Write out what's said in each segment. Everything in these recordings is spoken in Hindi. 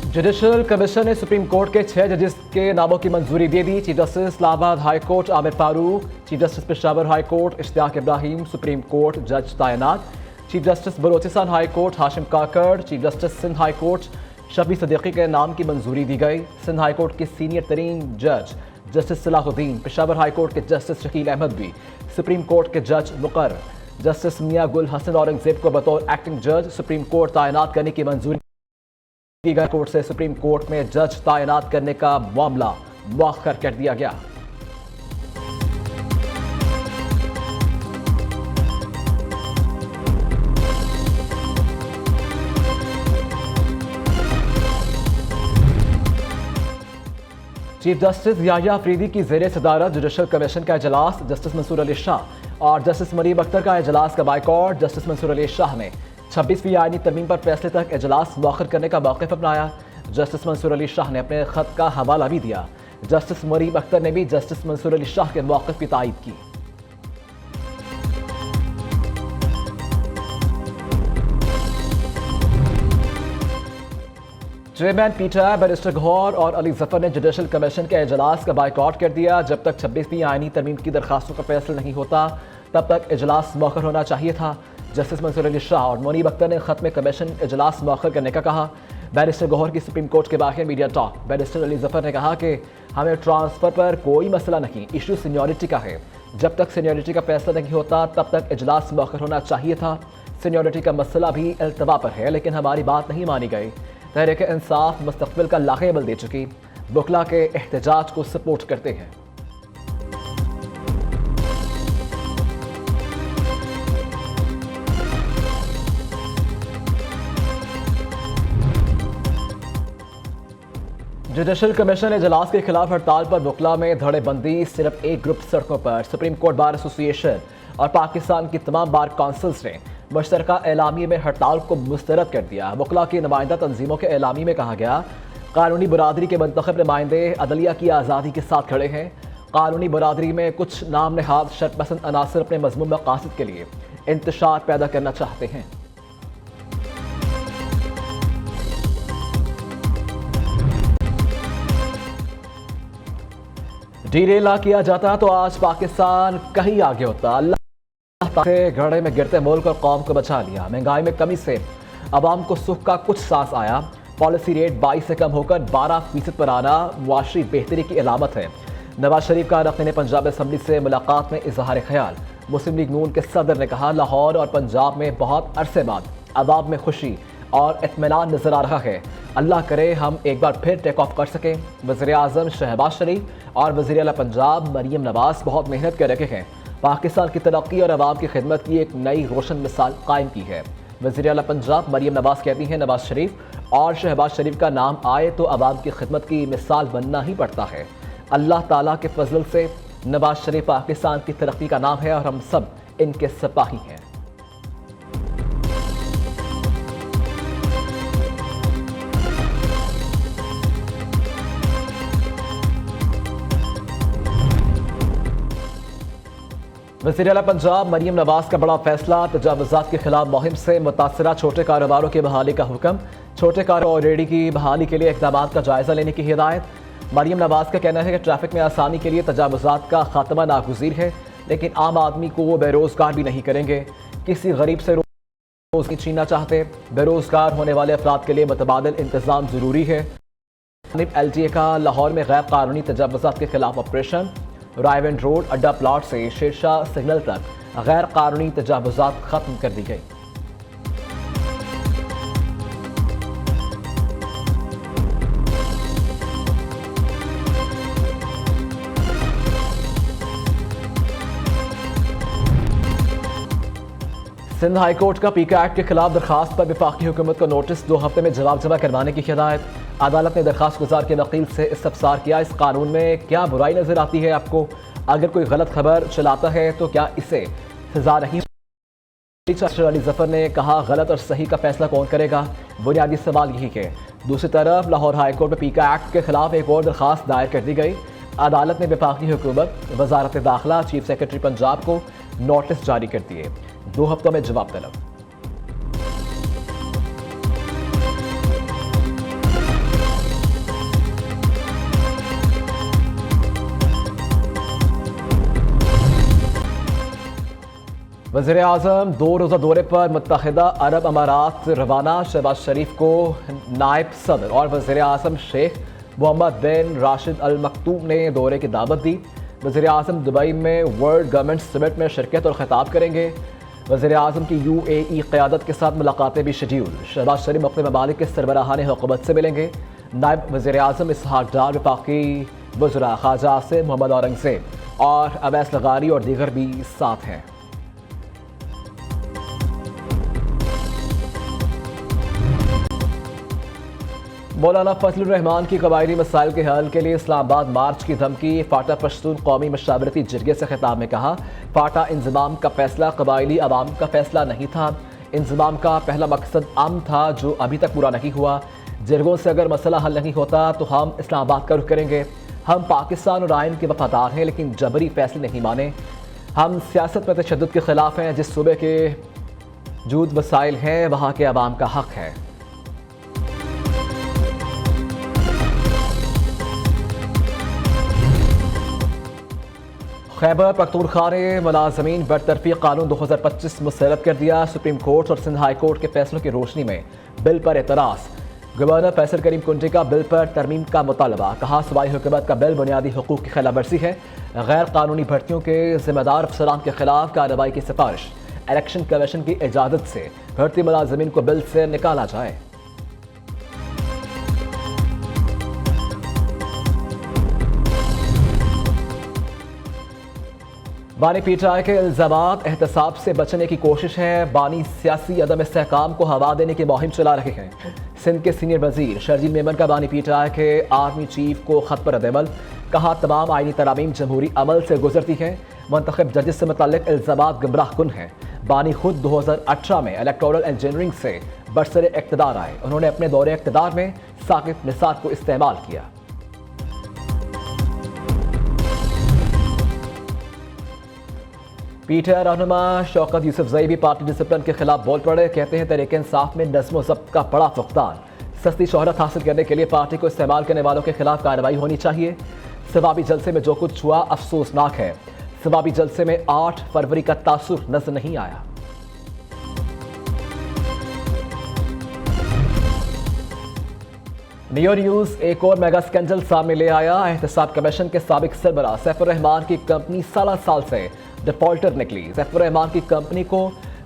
जुडिशल कमीशन ने सुप्रीम कोर्ट के 6 जजेस के नामों की मंजूरी दे दी। Chief justice Islamabad high court Aamir Farooq, chief justice Peshawar high court Ishtiaq Ibrahim, supreme court जज तैनात। Chief justice Balochistan high court Hashim Kakar, chief justice Sindh high court Shafi Siddiqui के नाम की मंजूरी दी गई। सिंध हाई कोर्ट के सीनियर तरीन जज justice Salahuddin, Peshawar high court के जस्टिस शकील अहमद भी सुप्रीम कोर्ट के जज मुकर्रर। जस्टिस मियां गुल हसन औरंगजेब को बतौर एक्टिंग जज सुप्रीम कोर्ट तैनात करने की मंजूरी दी गई। कोर्ट से सुप्रीम कोर्ट में जज तैनात करने का मामला मुअख्खर कर दिया गया। चीफ जस्टिस याहिया अफरीदी की ज़ेर सदारत जुडिशल कमीशन का इजलास, जस्टिस मंसूर अली शाह और जस्टिस मरीम अख्तर का इजलास का बाइकॉट। जस्टिस मंसूर अली शाह ने 26वीं आईनी तरमीम पर फैसले तक इजलास मुअख्खर करने का मौक़िफ़ अपनाया। जस्टिस मंसूर अली शाह ने अपने ख़त का हवाला भी दिया। जस्टिस मरीम अख्तर ने भी जस्टिस मंसूर अली शाह के मौक़िफ़ की तायीद की। चेयरमैन पीटर बैरिस्टर गौहर और अली जफर ने जुडिशल कमीशन के इजलास का बाइकॉट कर दिया। जब तक 26वीं आईनी तरमीम की दरखास्तों का फैसला नहीं होता तब तक इजलास मुअख्खर होना चाहिए था। जस्टिस मंसूर अली शाह और मरीम अख्तर ने ख़त में कमीशन इजलास मुअख्खर करने का कहा। बैरिस्टर गौहर की सुप्रीम कोर्ट के बाहर media talk. Barrister Ali Zafar ने कहा कि हमें ट्रांसफ़र पर कोई मसला नहीं, इशू सीनियरिटी का है। जब तक सीनियरिटी का फैसला नहीं होता तब तक इजलास मुअख्खर होना चाहिए था। सीनियरिटी का मसला भी अल्तवा पर है, लेकिन हमारी बात नहीं मानी गई। तहरीक इंसाफ मुस्तक़बिल का लाक़ेबल दे चुकी, बुकला के एहतजाज को सपोर्ट करते हैं। जुडिशल कमीशन इजलास के खिलाफ हड़ताल पर बुकला में धड़ेबंदी, सिर्फ एक ग्रुप सड़कों पर। सुप्रीम कोर्ट बार एसोसिएशन और पाकिस्तान की तमाम बार काउंसिल्स ने मुश्तरका एलामी में हड़ताल को मुस्तरद कर दिया। बुकला की नुमाइंदा तंजीमों के एलामी में कहा गया, कानूनी बरादरी के मुंतखब नुमाइंदे अदलिया की आज़ादी के साथ खड़े हैं। कानूनी बरादरी में कुछ नाम नहाद शर्तपसंद अनासर अपने मज़मून मकासद के लिए इंतशार पैदा करना चाहते हैं। डीरेला किया जाता तो आज पाकिस्तान कहीं आगे होता। अल्लाह से घड़े में गिरते मुल्क और कौम को बचा लिया। महंगाई में कमी से अवाम को सुख का कुछ सांस आया। पॉलिसी रेट 22 से कम होकर 12% पर आना मुआशरी बेहतरी की अलामत है। नवाज शरीफ का रखने पंजाब असम्बली से मुलाकात में इजहार ख्याल। मुस्लिम लीग नून के सदर ने कहा, लाहौर और पंजाब में बहुत अरसे बाद अवाम में खुशी और इत्मीनान नजर आ रहा है। अल्लाह करे हम एक बार फिर टेक ऑफ कर सकें। वज़ीर आज़म शहबाज शरीफ और वज़ीर आला पंजाब मरीम नवाज बहुत मेहनत कर रहे हैं। पाकिस्तान की तरक्की और अवाम की खिदमत की एक नई रोशन मिसाल कायम की है। वज़ीर आला पंजाब मरीम नवाज कहती हैं, नवाज शरीफ और शहबाज शरीफ का नाम आए तो अवाम की खिदमत की मिसाल बनना ही पड़ता है। अल्लाह ताला के फजल से नवाज शरीफ पाकिस्तान की तरक्की का नाम है और हम सब इनके सिपाही हैं। वज़ीर आला पंजाब मरीम नवाज का बड़ा फैसला, तजावुज़ात के खिलाफ मुहिम से मुतासरा छोटे कारोबारों की बहाली का हुक्म। छोटे कारोबार और रेडी की बहाली के लिए इक़दाम का जायज़ा लेने की हिदायत। मरीम नवाज का कहना है कि ट्रैफिक में आसानी के लिए तजावुज़ात का खात्मा नागुज़ीर है, लेकिन आम आदमी को वो बेरोज़गार भी नहीं करेंगे। किसी गरीब से रोज़ नहीं छीनना चाहते। बेरोज़गार होने वाले अफराद के लिए मुतबादिल इंतज़ाम ज़रूरी है। LTA का लाहौर में गैर कानूनी तजावुज़ात के खिलाफ ऑपरेशन। रायवेंड रोड अड्डा प्लाट से शेरशाह सिग्नल तक गैर कानूनी तजावुज़ात खत्म कर दी गई। सिंध हाई कोर्ट का पीका एक्ट के खिलाफ दरखास्त पर वफाकी हुकूमत को नोटिस, 2 हफ्ते में जवाब जमा करवाने की हिदायत। अदालत ने दरखास्त गुजार के वकील से इस्तफसार किया, इस कानून में क्या बुराई नजर आती है आपको? अगर कोई गलत खबर चलाता है तो क्या इसे सजा नहीं? अली जफर ने कहा, गलत और सही का फैसला कौन करेगा? बुनियादी सवाल यही है। दूसरी तरफ लाहौर हाई कोर्ट में पीका एक्ट के खिलाफ एक और दरखास्त दायर कर दी गई। अदालत ने वफाकी हुकूमत, वजारत दाखिला, चीफ सेक्रेटरी पंजाब को नोटिस जारी कर दिए, 2 हफ्तों में जवाब तलब। वज़ीर आज़म 2 रोज़ा दौरे पर मुत्तहिदा अरब अमारात रवाना। शहबाज शरीफ को नायब सदर और वज़ीर आज़म शेख मोहम्मद बिन राशिद अल मकतूम ने दौरे की दावत दी। वज़ीर आज़म दुबई में वर्ल्ड गवर्नमेंट समिट में शिरकत और खिताब करेंगे। वज़ीर आज़म की UAE क़यादत के साथ मुलाकातें भी शेड्यूल। शहबाज शरीफ मुख्तलिफ ममालिक के सरबराहान हुकूमत से मिलेंगे। नायब वज़ीर आज़म इसहाक डार, वफाकी वज़रा ख़ाजा आसिम मोहम्मद औरंगज़ेब और अवैस लगारी और दीगर भी साथ हैं। मौलाना फजलुर रहमान की कबायली मसाइल के हल के लिए इस्लामाबाद मार्च की धमकी। फाटा पश्तून कौमी मशावरती जरगे से खिताब में कहा, फाटा इंजमाम का फैसला कबायली अवाम का फैसला नहीं था। इंजमाम का पहला मकसद अमन था जो अभी तक पूरा नहीं हुआ। जरगों से अगर मसला हल नहीं होता तो हम इस्लामाबाद का रुख करेंगे। हम पाकिस्तान और आइन के वफादार हैं लेकिन जबरी फैसले नहीं माने। हम सियासत में तशद्दुद के खिलाफ हैं। जिस सूबे के जूद वसाइल हैं वहाँ के अवाम का हक है। खैबर पख्तूनख्वा ने मुलाजमीन बरतरफी कानून 2025 मुस्तरद कर दिया। सुप्रीम कोर्ट और सिंध हाई कोर्ट के फैसलों की रोशनी में बिल पर एतराज़। गवर्नर फैसल करीम कुंजी का बिल पर तरमीम का मुतालबा। कहा, सूबाई हुकूमत का बिल बुनियादी हुकूक की खिलाफ वर्जी है। गैर कानूनी भर्तियों के जिम्मेदार अफसरान के खिलाफ कार्रवाई की सिफारिश। इलेक्शन कमीशन की इजाज़त से भर्ती मुलाजमीन को बिल से निकाला जाए। बानी पीटीआई के इल्जामात एहतसाब से बचने की कोशिश है। बानी सियासी अदम इस्तेहकाम को हवा देने की मुहिम चला रहे हैं। सिंध के सीनियर वजीर शर्जील मेमन का बानी पीटीआई के आर्मी चीफ को खत पर रद्द-ए-अमल। कहा, तमाम आईनी तरामीम जमहूरी अमल से गुजरती हैं। मुंतखब जजेस से मुतल्लिक इल्जामात गुमराह कुन हैं। बानी खुद 2018 में इलेक्टोरल इंजीनियरिंग से बरसरे इक़्तिदार आए। उन्होंने अपने दौरे इक़्तिदार में साकिब निसार को इस्तेमाल किया। पीटीआई रहनुमा शौकत यूसुफजई भी पार्टी डिसिप्लिन के खिलाफ बोल पड़े। कहते हैं, तहरीक इंसाफ में नज़्म ज़ब्त का बड़ा फुक़दान। सस्ती शोहरत हासिल करने के लिए पार्टी को इस्तेमाल करने वालों के खिलाफ कार्रवाई होनी चाहिए। सवाबी जलसे में जो कुछ हुआ अफसोसनाक है। सवाबी जलसे में 8 फरवरी का तासुर नजर नहीं आया। नियो न्यूज़ एक और मेगा स्कैंडल सामने ले आया। एहतसाब कमीशन के साबिक सरबराह सैफुर रहमान की कंपनी साल से डिफॉल्टर निकली। सैफुर रहमान की कंपनी को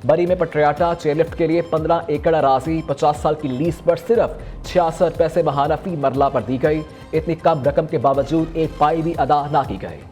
बरी में पटरियाटा चेयरलिफ्ट के लिए 15 एकड़ अराजी 50 साल की लीज पर सिर्फ 66 पैसे महाना फी मरला पर दी गई। इतनी कम रकम के बावजूद एक पाई भी अदा ना की गई।